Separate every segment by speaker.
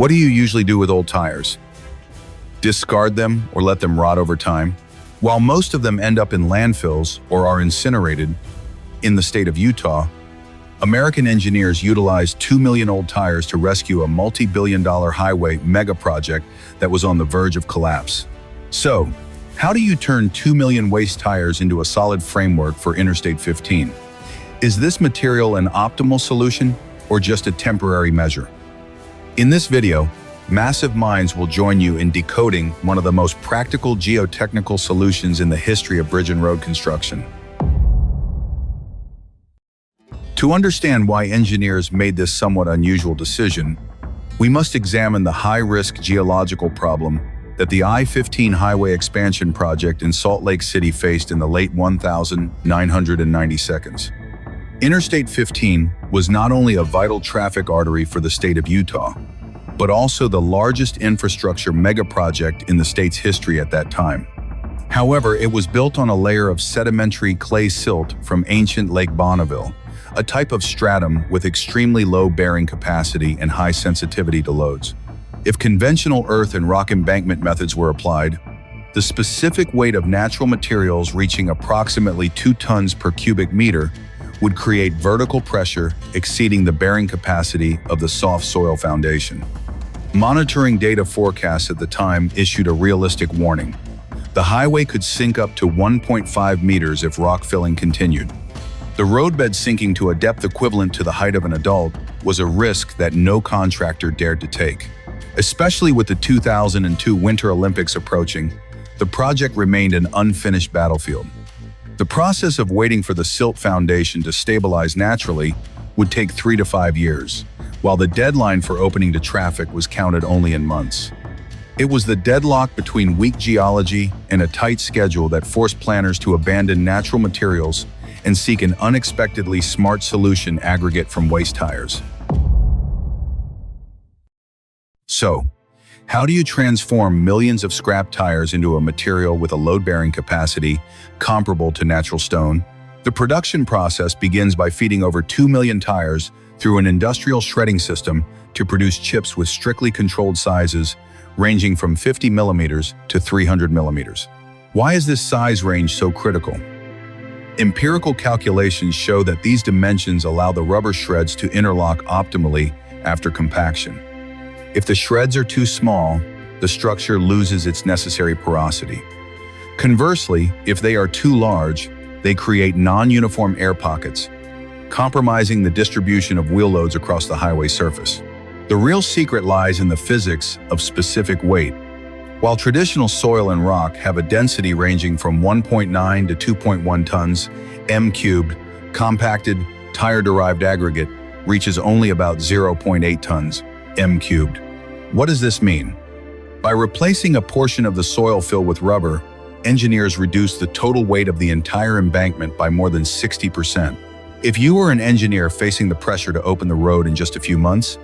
Speaker 1: What do you usually do with old tires? Discard them or let them rot over time? While most of them end up in landfills or are incinerated, in the state of Utah, American engineers utilized 2 million old tires to rescue a multi-billion-dollar highway mega project that was on the verge of collapse. So, how do you turn 2 million waste tires into a solid framework for Interstate 15? Is this material an optimal solution or just a temporary measure? In this video, massive minds will join you in decoding one of the most practical geotechnical solutions in the history of bridge and road construction. To understand why engineers made this somewhat unusual decision, we must examine the high-risk geological problem that the I-15 highway expansion project in Salt Lake City faced in the late 1990s. Interstate 15 was not only a vital traffic artery for the state of Utah, but also the largest infrastructure megaproject in the state's history at that time. However, it was built on a layer of sedimentary clay silt from ancient Lake Bonneville, a type of stratum with extremely low bearing capacity and high sensitivity to loads. If conventional earth and rock embankment methods were applied, the specific weight of natural materials reaching approximately 2 tons per cubic meter would create vertical pressure exceeding the bearing capacity of the soft soil foundation. Monitoring data forecasts at the time issued a realistic warning. The highway could sink up to 1.5 meters if rock filling continued. The roadbed sinking to a depth equivalent to the height of an adult was a risk that no contractor dared to take. Especially with the 2002 Winter Olympics approaching, the project remained an unfinished battlefield. The process of waiting for the silt foundation to stabilize naturally would take 3 to 5 years, while the deadline for opening to traffic was counted only in months. It was the deadlock between weak geology and a tight schedule that forced planners to abandon natural materials and seek an unexpectedly smart solution aggregate from waste tires. So, how do you transform millions of scrap tires into a material with a load-bearing capacity comparable to natural stone? The production process begins by feeding over 2 million tires through an industrial shredding system to produce chips with strictly controlled sizes ranging from 50 millimeters to 300 millimeters. Why is this size range so critical? Empirical calculations show that these dimensions allow the rubber shreds to interlock optimally after compaction. If the shreds are too small, the structure loses its necessary porosity. Conversely, if they are too large, they create non-uniform air pockets, compromising the distribution of wheel loads across the highway surface. The real secret lies in the physics of specific weight. While traditional soil and rock have a density ranging from 1.9 to 2.1 tons, m³, compacted, tire-derived aggregate reaches only about 0.8 tons, m³. What does this mean? By replacing a portion of the soil fill with rubber, engineers reduce the total weight of the entire embankment by more than 60%. If you were an engineer facing the pressure to open the road in just a few months,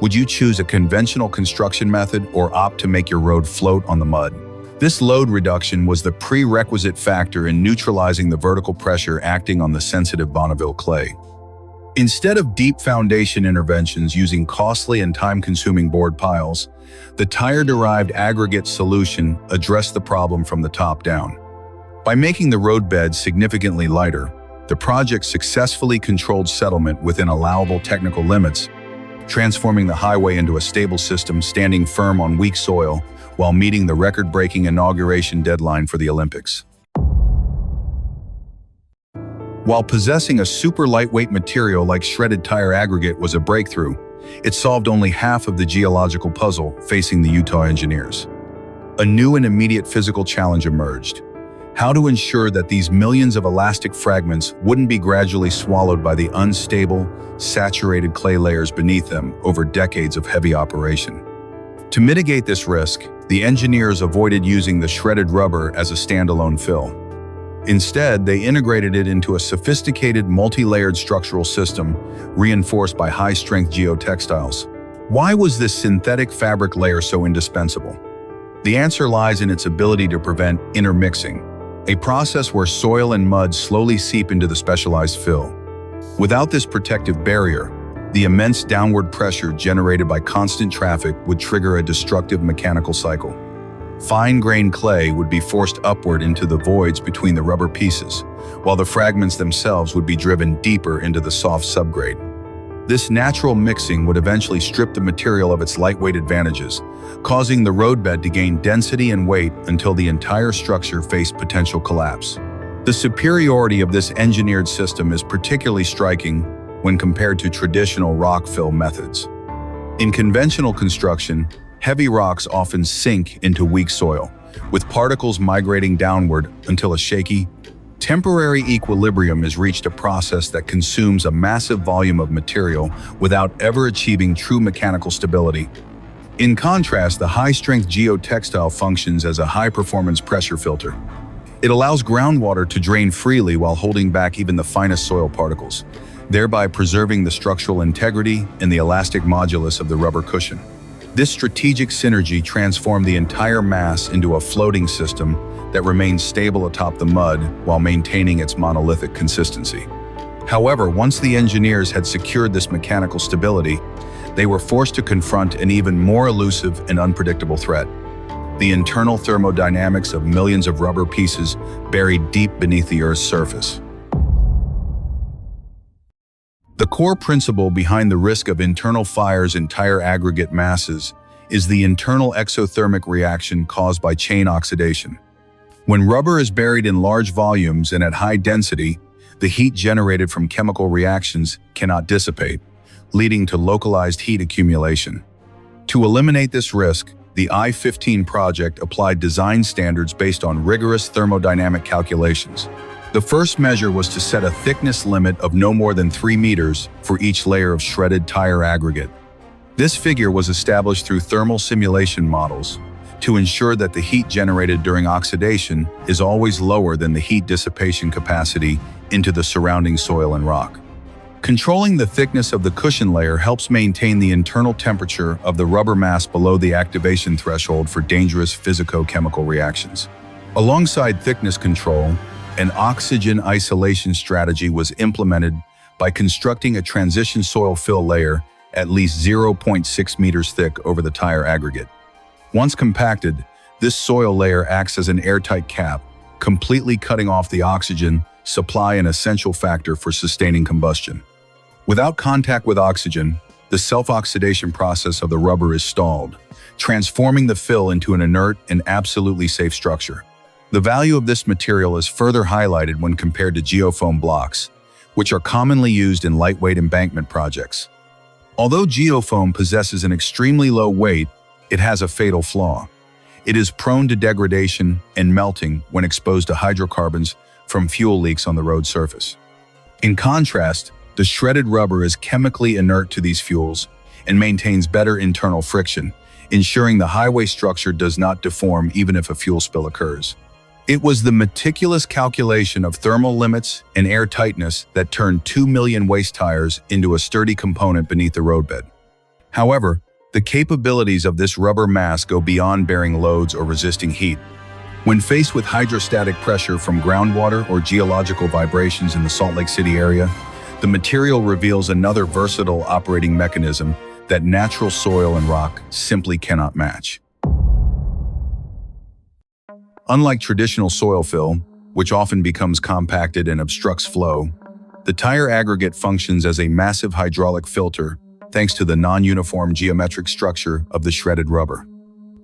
Speaker 1: would you choose a conventional construction method or opt to make your road float on the mud? This load reduction was the prerequisite factor in neutralizing the vertical pressure acting on the sensitive Bonneville clay. Instead of deep foundation interventions using costly and time-consuming board piles, the tire-derived aggregate solution addressed the problem from the top down. By making the roadbed significantly lighter, the project successfully controlled settlement within allowable technical limits, transforming the highway into a stable system standing firm on weak soil while meeting the record-breaking inauguration deadline for the Olympics. While possessing a super lightweight material like shredded tire aggregate was a breakthrough, it solved only half of the geological puzzle facing the Utah engineers. A new and immediate physical challenge emerged: how to ensure that these millions of elastic fragments wouldn't be gradually swallowed by the unstable, saturated clay layers beneath them over decades of heavy operation. To mitigate this risk, the engineers avoided using the shredded rubber as a standalone fill. Instead, they integrated it into a sophisticated multi-layered structural system reinforced by high-strength geotextiles. Why was this synthetic fabric layer so indispensable? The answer lies in its ability to prevent intermixing, a process where soil and mud slowly seep into the specialized fill. Without this protective barrier, The immense downward pressure generated by constant traffic would trigger a destructive mechanical cycle. Fine-grained clay would be forced upward into the voids between the rubber pieces, while the fragments themselves would be driven deeper into the soft subgrade. This natural mixing would eventually strip the material of its lightweight advantages, causing the roadbed to gain density and weight until the entire structure faced potential collapse. The superiority of this engineered system is particularly striking when compared to traditional rock fill methods. In conventional construction, heavy rocks often sink into weak soil, with particles migrating downward until a shaky, temporary equilibrium is reached, a process that consumes a massive volume of material without ever achieving true mechanical stability. In contrast, the high-strength geotextile functions as a high-performance pressure filter. It allows groundwater to drain freely while holding back even the finest soil particles, thereby preserving the structural integrity and the elastic modulus of the rubber cushion. This strategic synergy transformed the entire mass into a floating system that remains stable atop the mud while maintaining its monolithic consistency. However, once the engineers had secured this mechanical stability, they were forced to confront an even more elusive and unpredictable threat: the internal thermodynamics of millions of rubber pieces buried deep beneath the Earth's surface. The core principle behind the risk of internal fires in tire aggregate masses is the internal exothermic reaction caused by chain oxidation. When rubber is buried in large volumes and at high density, the heat generated from chemical reactions cannot dissipate, leading to localized heat accumulation. To eliminate this risk, the I-15 project applied design standards based on rigorous thermodynamic calculations. The first measure was to set a thickness limit of no more than 3 meters for each layer of shredded tire aggregate. This figure was established through thermal simulation models to ensure that the heat generated during oxidation is always lower than the heat dissipation capacity into the surrounding soil and rock. Controlling the thickness of the cushion layer helps maintain the internal temperature of the rubber mass below the activation threshold for dangerous physico-chemical reactions. Alongside thickness control, an oxygen isolation strategy was implemented by constructing a transition soil fill layer at least 0.6 meters thick over the tire aggregate. Once compacted, this soil layer acts as an airtight cap, completely cutting off the oxygen supply, an essential factor for sustaining combustion. Without contact with oxygen, the self-oxidation process of the rubber is stalled, transforming the fill into an inert and absolutely safe structure. The value of this material is further highlighted when compared to geofoam blocks, which are commonly used in lightweight embankment projects. Although geofoam possesses an extremely low weight, it has a fatal flaw. It is prone to degradation and melting when exposed to hydrocarbons from fuel leaks on the road surface. In contrast, the shredded rubber is chemically inert to these fuels and maintains better internal friction, ensuring the highway structure does not deform even if a fuel spill occurs. It was the meticulous calculation of thermal limits and air tightness that turned 2 million waste tires into a sturdy component beneath the roadbed. However, the capabilities of this rubber mass go beyond bearing loads or resisting heat. When faced with hydrostatic pressure from groundwater or geological vibrations in the Salt Lake City area, the material reveals another versatile operating mechanism that natural soil and rock simply cannot match. Unlike traditional soil fill, which often becomes compacted and obstructs flow, the tire aggregate functions as a massive hydraulic filter thanks to the non-uniform geometric structure of the shredded rubber.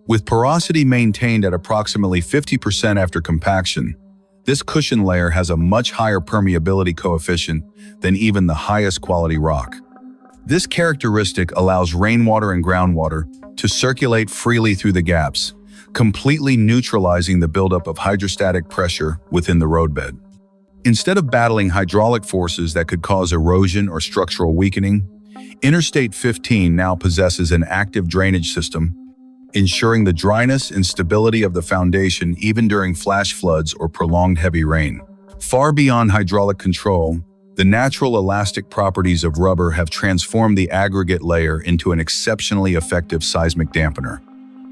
Speaker 1: With porosity maintained at approximately 50% after compaction, this cushion layer has a much higher permeability coefficient than even the highest quality rock. This characteristic allows rainwater and groundwater to circulate freely through the gaps, completely neutralizing the buildup of hydrostatic pressure within the roadbed. Instead of battling hydraulic forces that could cause erosion or structural weakening, Interstate 15 now possesses an active drainage system, ensuring the dryness and stability of the foundation even during flash floods or prolonged heavy rain. Far beyond hydraulic control, the natural elastic properties of rubber have transformed the aggregate layer into an exceptionally effective seismic dampener.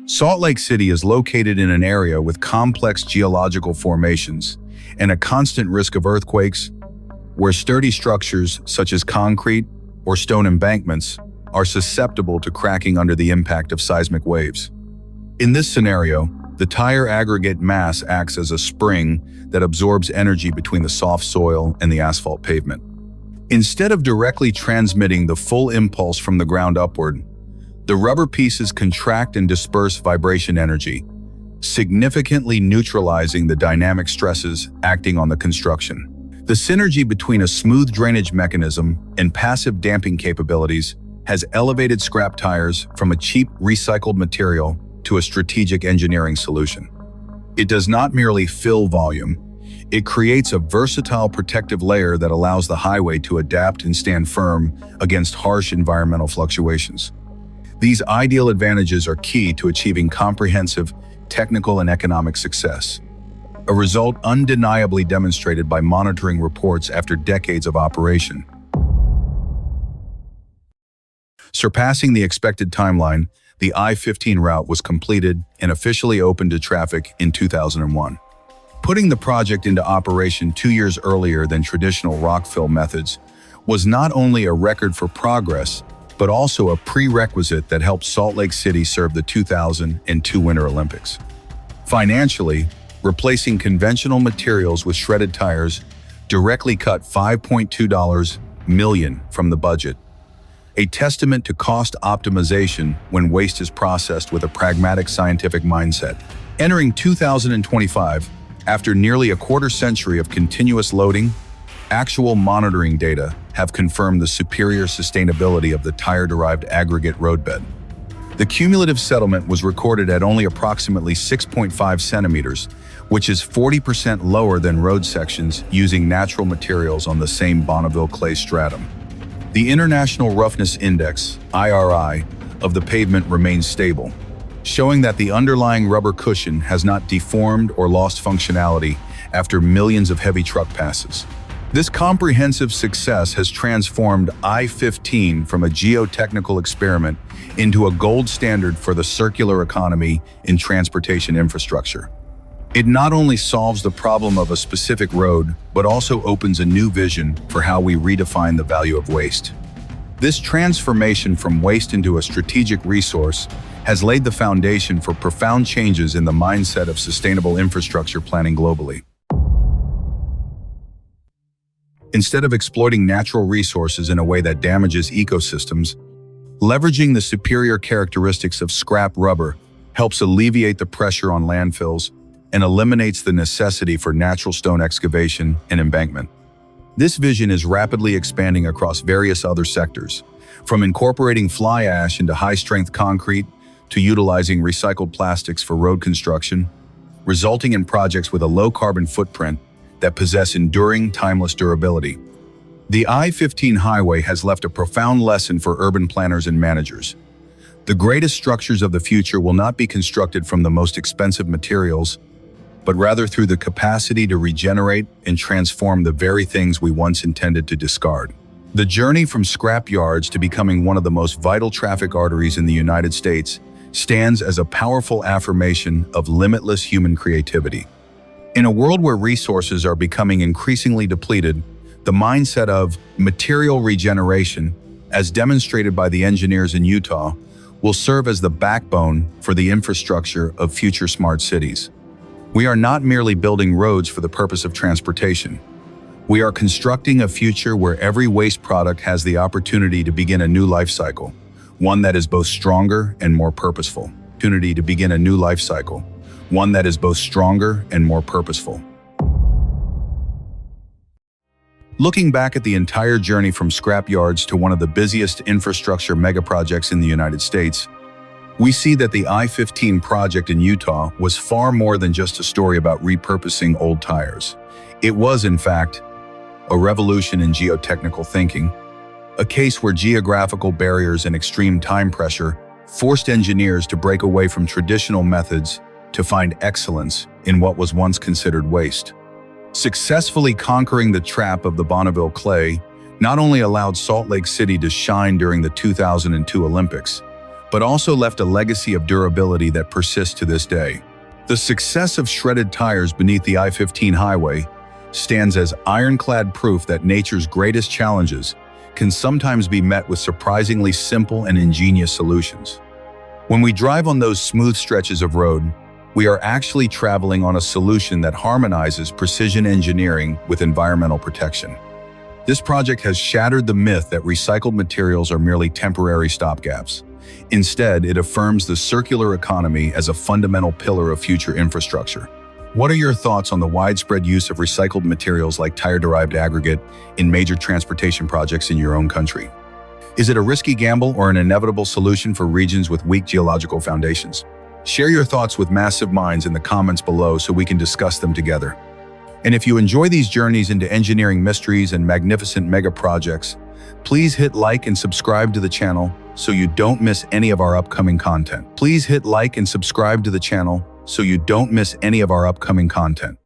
Speaker 1: Salt Lake City is located in an area with complex geological formations and a constant risk of earthquakes, where sturdy structures such as concrete, or stone embankments, are susceptible to cracking under the impact of seismic waves. In this scenario, the tire aggregate mass acts as a spring that absorbs energy between the soft soil and the asphalt pavement. Instead of directly transmitting the full impulse from the ground upward, the rubber pieces contract and disperse vibration energy, significantly neutralizing the dynamic stresses acting on the construction. The synergy between a smooth drainage mechanism and passive damping capabilities has elevated scrap tires from a cheap recycled material to a strategic engineering solution. It does not merely fill volume, it creates a versatile protective layer that allows the highway to adapt and stand firm against harsh environmental fluctuations. These ideal advantages are key to achieving comprehensive technical and economic success, a result undeniably demonstrated by monitoring reports after decades of operation. Surpassing the expected timeline, the I-15 route was completed and officially opened to traffic in 2001. Putting the project into operation 2 years earlier than traditional rock fill methods was not only a record for progress, but also a prerequisite that helped Salt Lake City serve the 2002 Winter Olympics. Financially, replacing conventional materials with shredded tires directly cut $5.2 million from the budget, a testament to cost optimization when waste is processed with a pragmatic scientific mindset. Entering 2025, after nearly a quarter century of continuous loading, actual monitoring data have confirmed the superior sustainability of the tire-derived aggregate roadbed. The cumulative settlement was recorded at only approximately 6.5 centimeters, which is 40% lower than road sections using natural materials on the same Bonneville clay stratum. The International Roughness Index, IRI, of the pavement remains stable, showing that the underlying rubber cushion has not deformed or lost functionality after millions of heavy truck passes. This comprehensive success has transformed I-15 from a geotechnical experiment into a gold standard for the circular economy in transportation infrastructure. It not only solves the problem of a specific road, but also opens a new vision for how we redefine the value of waste. This transformation from waste into a strategic resource has laid the foundation for profound changes in the mindset of sustainable infrastructure planning globally. Instead of exploiting natural resources in a way that damages ecosystems, leveraging the superior characteristics of scrap rubber helps alleviate the pressure on landfills and eliminates the necessity for natural stone excavation and embankment. This vision is rapidly expanding across various other sectors, from incorporating fly ash into high-strength concrete to utilizing recycled plastics for road construction, resulting in projects with a low-carbon footprint that possess enduring, timeless durability. The I-15 highway has left a profound lesson for urban planners and managers. The greatest structures of the future will not be constructed from the most expensive materials, but rather through the capacity to regenerate and transform the very things we once intended to discard. The journey from scrap yards to becoming one of the most vital traffic arteries in the United States stands as a powerful affirmation of limitless human creativity. In a world where resources are becoming increasingly depleted, the mindset of material regeneration, as demonstrated by the engineers in Utah, will serve as the backbone for the infrastructure of future smart cities. We are not merely building roads for the purpose of transportation. We are constructing a future where every waste product has the opportunity to begin a new life cycle, one that is both stronger and more purposeful. Looking back at the entire journey from scrap yards to one of the busiest infrastructure megaprojects in the United States, we see that the I-15 project in Utah was far more than just a story about repurposing old tires. It was, in fact, a revolution in geotechnical thinking, a case where geographical barriers and extreme time pressure forced engineers to break away from traditional methods to find excellence in what was once considered waste. Successfully conquering the trap of the Bonneville clay not only allowed Salt Lake City to shine during the 2002 Olympics, but also left a legacy of durability that persists to this day. The success of shredded tires beneath the I-15 highway stands as ironclad proof that nature's greatest challenges can sometimes be met with surprisingly simple and ingenious solutions. When we drive on those smooth stretches of road, we are actually traveling on a solution that harmonizes precision engineering with environmental protection. This project has shattered the myth that recycled materials are merely temporary stopgaps. Instead, it affirms the circular economy as a fundamental pillar of future infrastructure. What are your thoughts on the widespread use of recycled materials like tire-derived aggregate in major transportation projects in your own country? Is it a risky gamble or an inevitable solution for regions with weak geological foundations? Share your thoughts with Massive Minds in the comments below so we can discuss them together. And if you enjoy these journeys into engineering mysteries and magnificent mega projects, please hit like and subscribe to the channel so you don't miss any of our upcoming content. Please hit like and subscribe to the channel so you don't miss any of our upcoming content.